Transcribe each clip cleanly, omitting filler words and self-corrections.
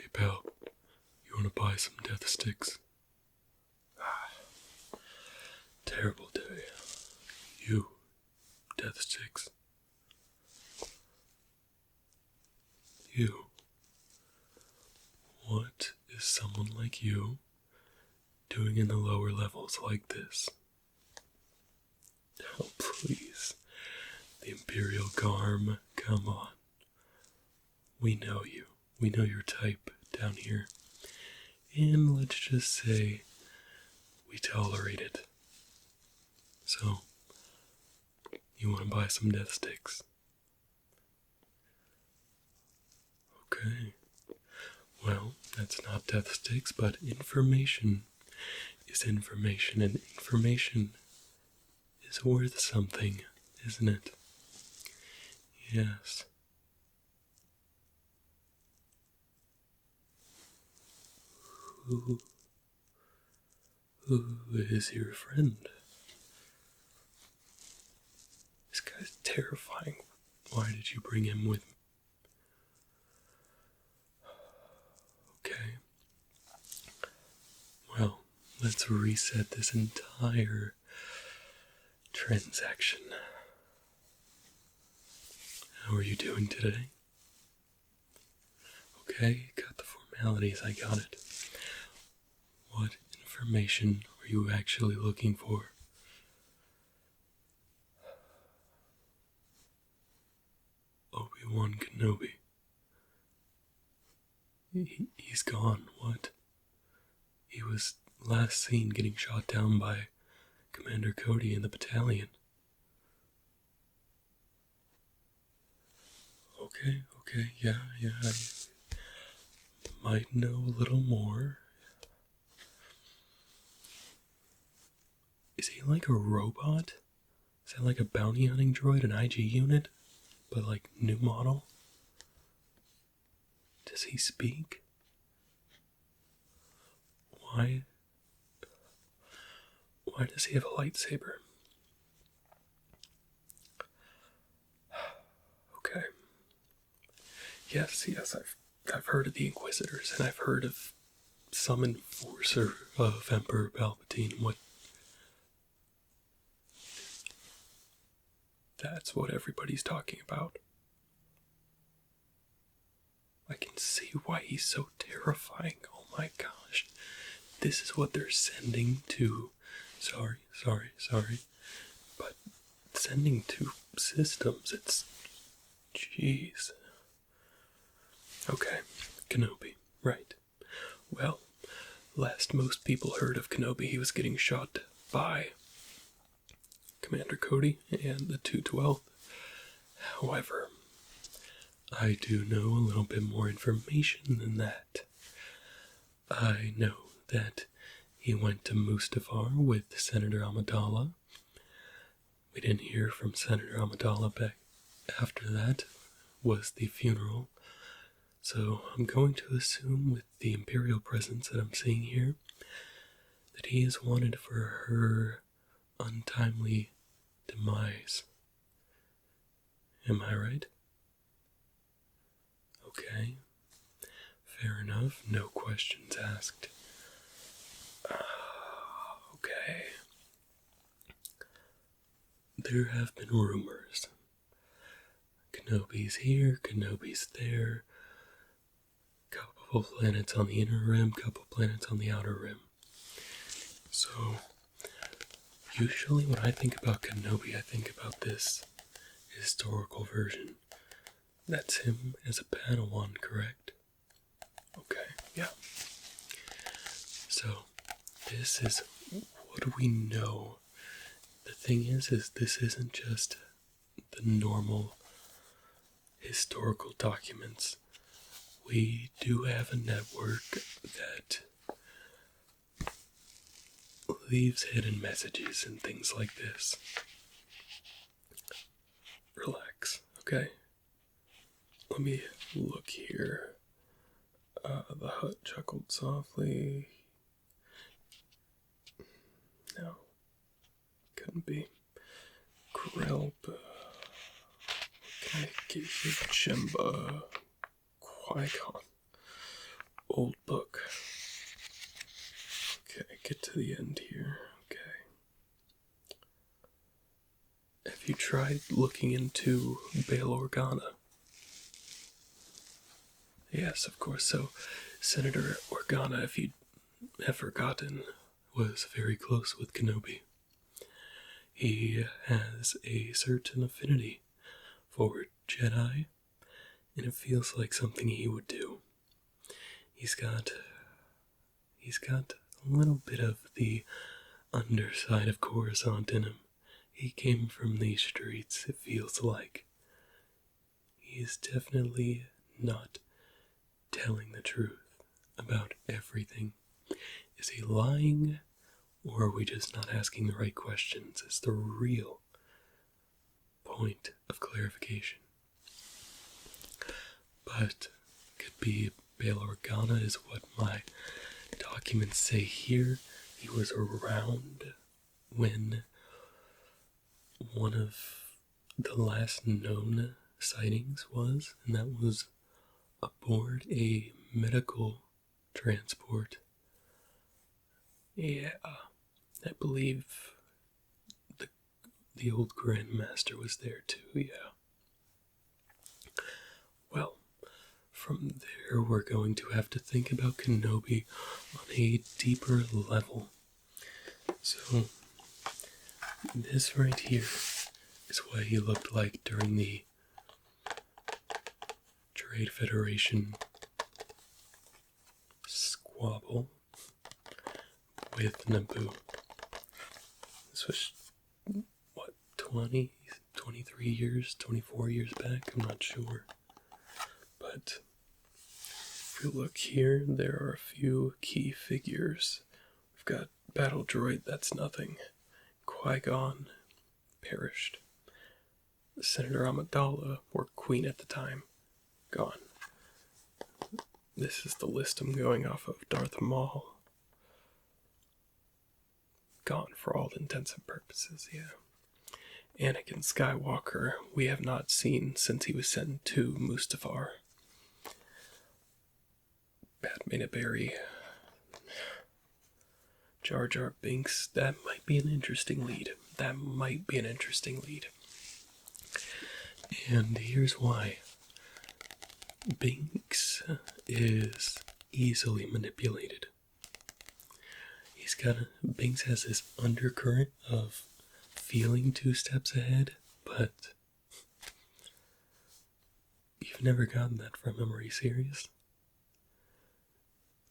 pal, you want to buy some death sticks? Terrible day. You, death sticks. You. What is someone like you doing in the lower levels like this? Oh, please. The Imperial Garm, come on. We know you. We know your type down here. And let's just say we tolerate it. So, you want to buy some death sticks? Okay. Well, that's not death sticks, but information is information, and information is worth something, isn't it? Yes. Who is your friend? This guy's terrifying. Why did you bring him with me? Okay. Well, let's reset this entire transaction. How are you doing today? Okay, got the formalities, I got it. What information are you actually looking for? Obi-Wan Kenobi. He's gone, what? He was last seen getting shot down by Commander Cody in the battalion. Okay, yeah, I might know a little more. Is he like a robot? Is that like a bounty hunting droid, an IG unit? But like new model? Does he speak? Why does he have a lightsaber? Okay. Yes, I've heard of the Inquisitors, and I've heard of some enforcer of Emperor Palpatine. That's what everybody's talking about. I can see why he's so terrifying. Oh my gosh. This is what they're sending to... Sorry. But sending to systems, it's... Jeez. Okay, Kenobi. Right. Well, last most people heard of Kenobi, he was getting shot by Commander Cody and the 212th. However, I do know a little bit more information than that. I know that he went to Mustafar with Senator Amidala. We didn't hear from Senator Amidala back after that was the funeral. So I'm going to assume with the Imperial presence that I'm seeing here that he is wanted for her untimely demise. Am I right? Okay. Fair enough. No questions asked. Okay. There have been rumors. Kenobi's here, Kenobi's there. Couple planets on the inner rim, couple planets on the outer rim. So, usually when I think about Kenobi, I think about this historical version. That's him as a Padawan, correct? Okay, yeah. So, this is what we know. The thing is this isn't just the normal historical documents. We do have a network that leaves hidden messages and things like this. Relax, okay? Let me look here. The Hutt chuckled softly. No, couldn't be. Grelp. Can I get you Jemba? Qui-Gon. old book. Okay, get to the end here. Okay. Have you tried looking into Bail Organa? Yes, of course. So, Senator Organa, if you have forgotten, was very close with Kenobi. He has a certain affinity for Jedi, and it feels like something he would do. He's got a little bit of the underside of Coruscant in him. He came from these streets, it feels like. He's definitely not telling the truth about everything. Is he lying, or are we just not asking the right questions? Is the real point of clarification. But could be Bail Organa is what my documents say here. He was around when one of the last known sightings was, and that was aboard a medical transport. Yeah, I believe the old Grandmaster was there too, yeah. Well, from there we're going to have to think about Kenobi on a deeper level. So, this right here is what he looked like during the Trade Federation squabble with Naboo. This was, 23 years, 24 years back? I'm not sure. But if you look here, there are a few key figures. We've got Battle Droid, that's nothing. Qui-Gon, perished. Senator Amidala, or Queen at the time, gone. This is the list I'm going off of. Darth Maul, gone for all intents and purposes, yeah. Anakin Skywalker, we have not seen since he was sent to Mustafar. Padmé Barry, Jar Jar Binks, that might be an interesting lead. And here's why. Binks is easily manipulated. Binks has this undercurrent of feeling 2 steps ahead, but you've never gotten that from Memory Series.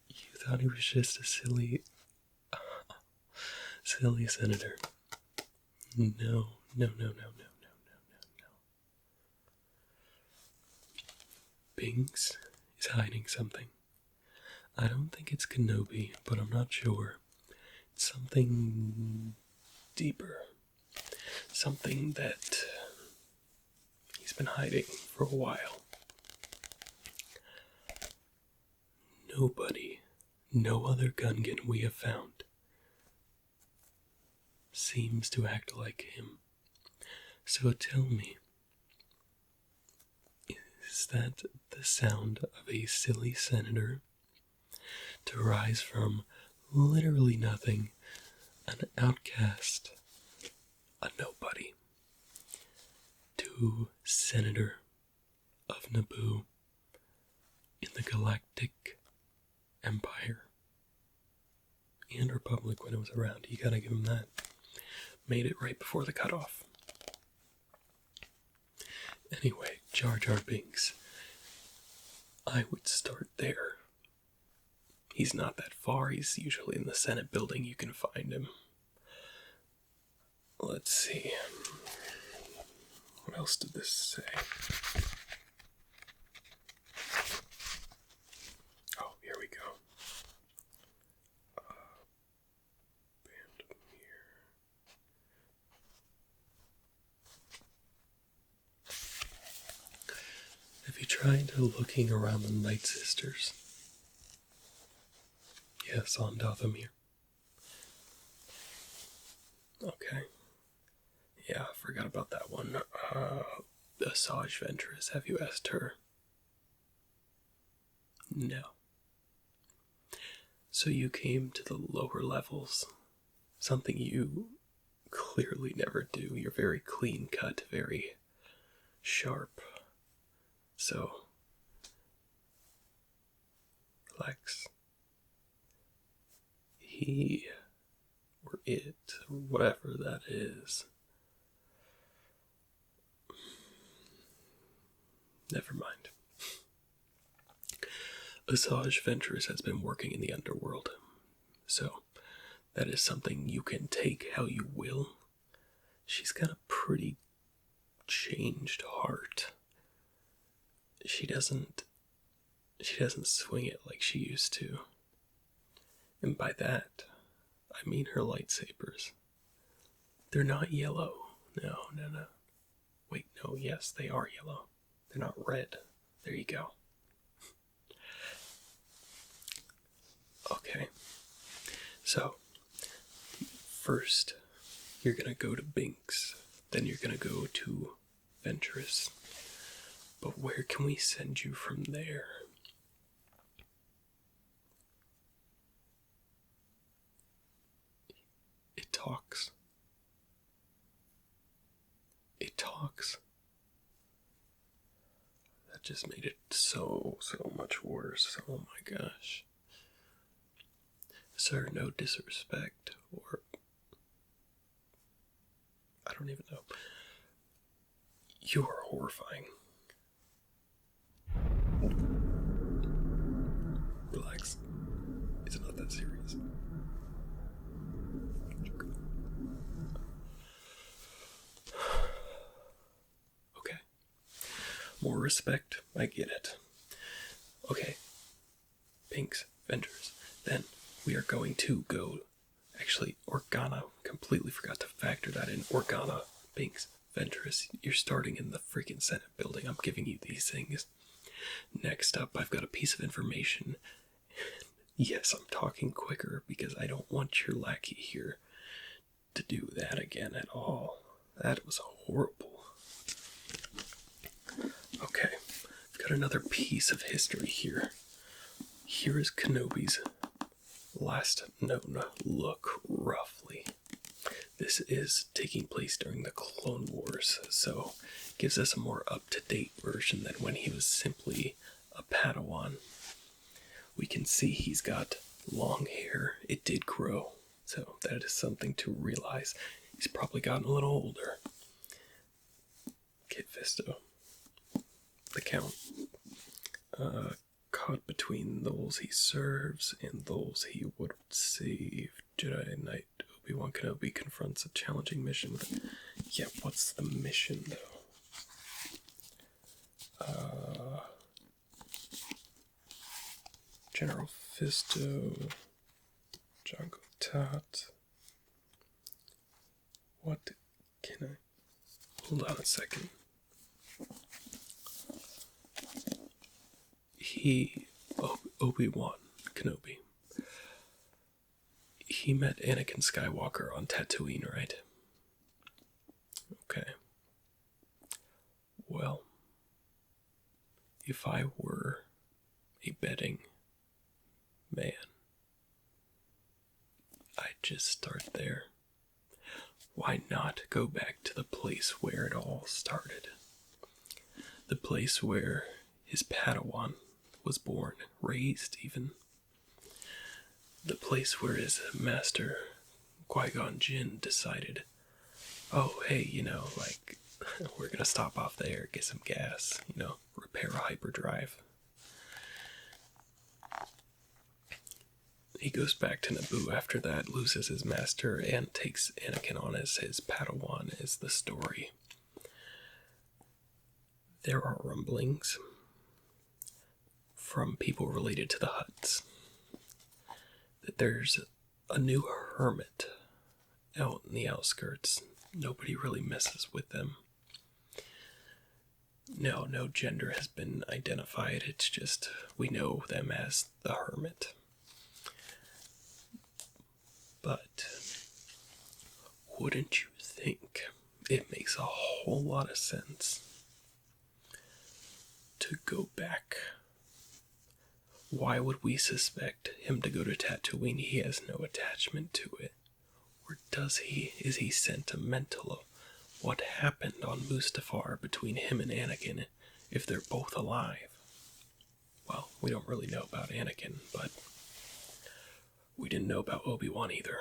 You thought he was just a silly senator. No. Binks is hiding something. I don't think it's Kenobi, but I'm not sure. It's something deeper. Something that he's been hiding for a while. Nobody, no other Gungan we have found, seems to act like him. So tell me, is that the sound of a silly senator to rise from literally nothing, an outcast, a nobody, to Senator of Naboo in the Galactic Empire and Republic when it was around? You gotta give him that. Made it right before the cutoff. Anyway, Jar Jar Binks. I would start there. He's not that far. He's usually in the Senate building. You can find him. Let's see. What else did this say? Oh, here we go. Random here. Have you tried looking around the Night Sisters? Yes, on Dathomir. Okay. Yeah, I forgot about that one. Asajj Ventress, have you asked her? No. So you came to the lower levels, something you clearly never do. You're very clean cut, very sharp. So, relax. He, or it, or whatever that is. Never mind. Asajj Ventress has been working in the underworld, so that is something you can take how you will. She's got a pretty changed heart. She doesn't swing it like she used to. And by that, I mean her lightsabers. They're not yellow. No. Wait, no, yes, they are yellow. They're not red. There you go. Okay. So, first, you're gonna go to Binks. Then you're gonna go to Ventress. But where can we send you from there? It talks. It talks. That just made it so much worse. Oh my gosh. Sir, no disrespect, or I don't even know. You are horrifying. Relax. It's not that serious. Okay. More respect, I get it. Okay. Binks, Vendors. Then we are going to go. Actually, Organa. Completely forgot to factor that in. Organa, Binks, Ventress. You're starting in the freaking Senate building. I'm giving you these things. Next up, I've got a piece of information. Yes, I'm talking quicker because I don't want your lackey here to do that again at all. That was horrible. Okay, I've got another piece of history here. Here is Kenobi's last known look, roughly. This is taking place during the Clone Wars, so it gives us a more up-to-date version than when he was simply a Padawan. We can see he's got long hair. It did grow, so that is something to realize. He's probably gotten a little older. Kit Fisto, the Count, caught between those he serves and those he would save. Jedi Knight Obi-Wan Kenobi confronts a challenging mission. Yeah, what's the mission, though? General Fisto, Jango Tat. What can I... Hold on a second. Obi-Wan Kenobi. He met Anakin Skywalker on Tatooine, right? Okay. Well, if I were a betting man, I'd just start there. Why not go back to the place where it all started? The place where his Padawan was born, raised even. The place where his master, Qui-Gon Jinn, decided, oh, hey, we're gonna stop off there, get some gas, repair a hyperdrive. He goes back to Naboo after that, loses his master, and takes Anakin on as his Padawan, is the story. There are rumblings from people related to the Hutts that there's a new hermit out in the outskirts. Nobody really messes with them. No gender has been identified. It's just we know them as the hermit. But wouldn't you think it makes a whole lot of sense to go back Why would we suspect him to go to Tatooine? He has no attachment to it. Or does he? Is he sentimental? What happened on Mustafar between him and Anakin if they're both alive? Well, we don't really know about Anakin, but we didn't know about Obi-Wan either.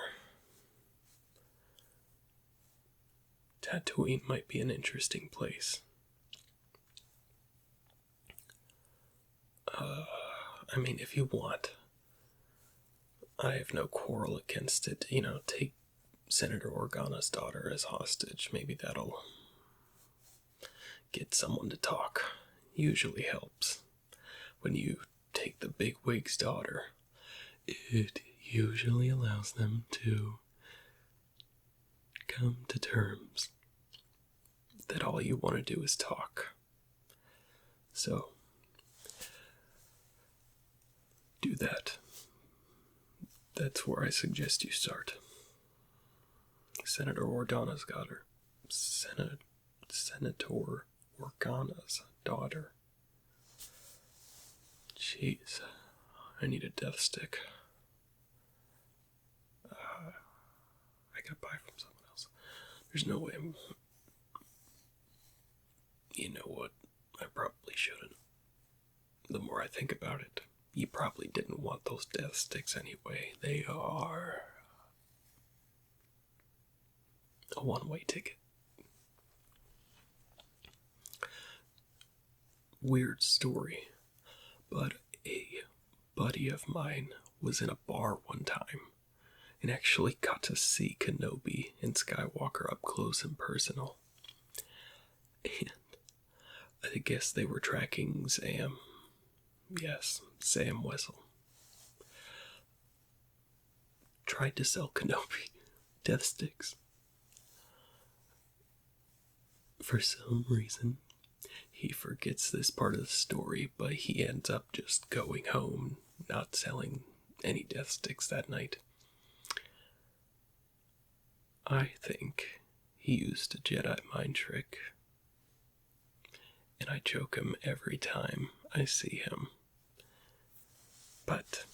Tatooine might be an interesting place. I mean, if you want, I have no quarrel against it. Take Senator Organa's daughter as hostage. Maybe that'll get someone to talk. Usually helps. When you take the bigwig's daughter, it usually allows them to come to terms that all you want to do is talk. So, do that. That's where I suggest you start. Senator Organa's daughter. Senator Organa's daughter. Jeez, I need a death stick. I gotta buy from someone else. There's no way You know what? I probably shouldn't. The more I think about it, you probably didn't want those death sticks anyway. They are a one-way ticket. Weird story, but a buddy of mine was in a bar one time and actually got to see Kenobi and Skywalker up close and personal. And I guess they were tracking Sam. Yes, Sam Wessel. Tried to sell Kenobi death sticks. For some reason, he forgets this part of the story, but he ends up just going home, not selling any death sticks that night. I think he used a Jedi mind trick, and I choke him every time I see him. But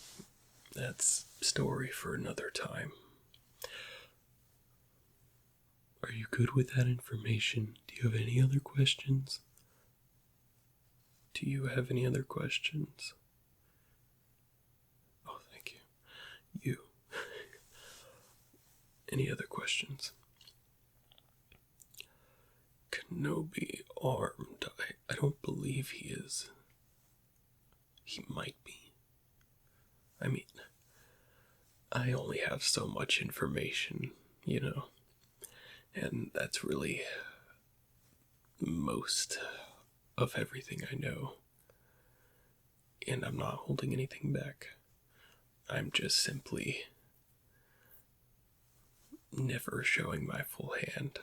that's a story for another time. Are you good with that information? Do you have any other questions? Do you have any other questions? Oh, thank you. You. Any other questions? Kenobi armed. I don't believe he is. He might be. I mean, I only have so much information, and that's really most of everything I know. And I'm not holding anything back. I'm just simply never showing my full hand.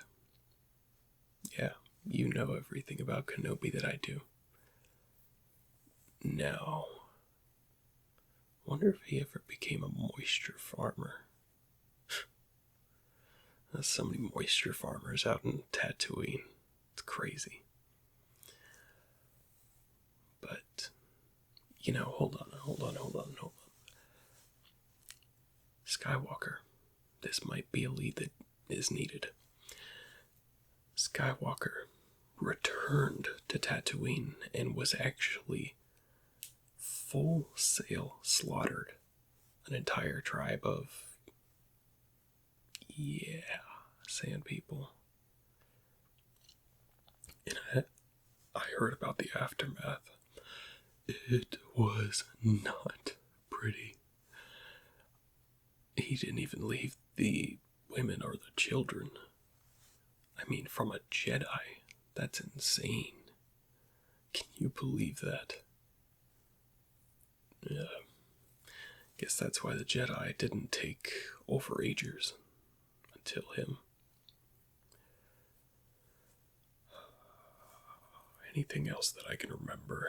Yeah, you know everything about Kenobi that I do. Now, wonder if he ever became a moisture farmer. There's so many moisture farmers out in Tatooine. It's crazy. But, hold on. Skywalker. This might be a lead that is needed. Skywalker returned to Tatooine and was actually full sail slaughtered an entire tribe of, sand people. And I heard about the aftermath. It was not pretty. He didn't even leave the women or the children. I mean, from a Jedi. That's insane. Can you believe that? Yeah. Guess that's why the Jedi didn't take overagers until him. Anything else that I can remember?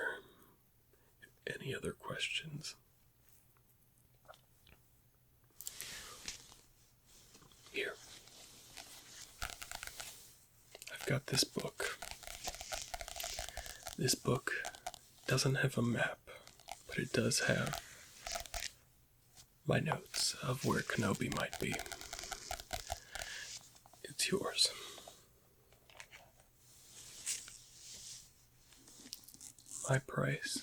Any other questions? Here. I've got this book. This book doesn't have a map, but but it does have my notes of where Kenobi might be. It's yours. My price.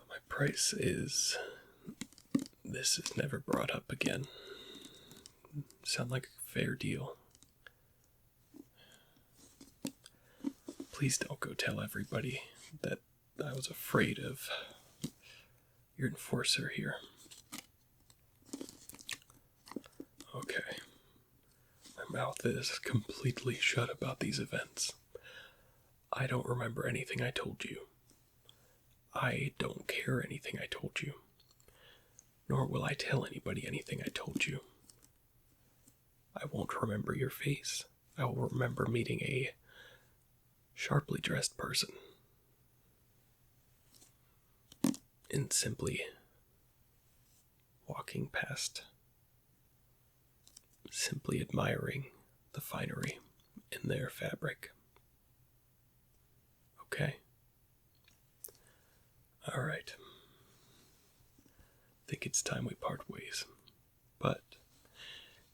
My price is... This is never brought up again. Sound like a fair deal. Please don't go tell everybody that I was afraid of your enforcer here. Okay. My mouth is completely shut about these events. I don't remember anything I told you. I don't care anything I told you. Nor will I tell anybody anything I told you. I won't remember your face. I will remember meeting a sharply dressed person. And simply walking past. Simply admiring the finery in their fabric. Okay? Alright. I think it's time we part ways. But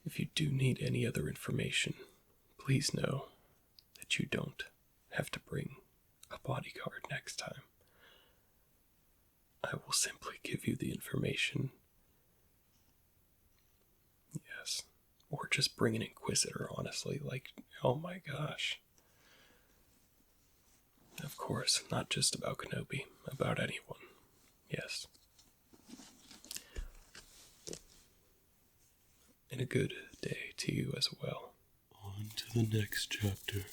if you do need any other information, please know that you don't have to bring a bodyguard next time. I will simply give you the information. Yes. Or just bring an inquisitor, honestly. Like, oh my gosh. Of course, not just about Kenobi, about anyone. Yes. And a good day to you as well. On to the next chapter.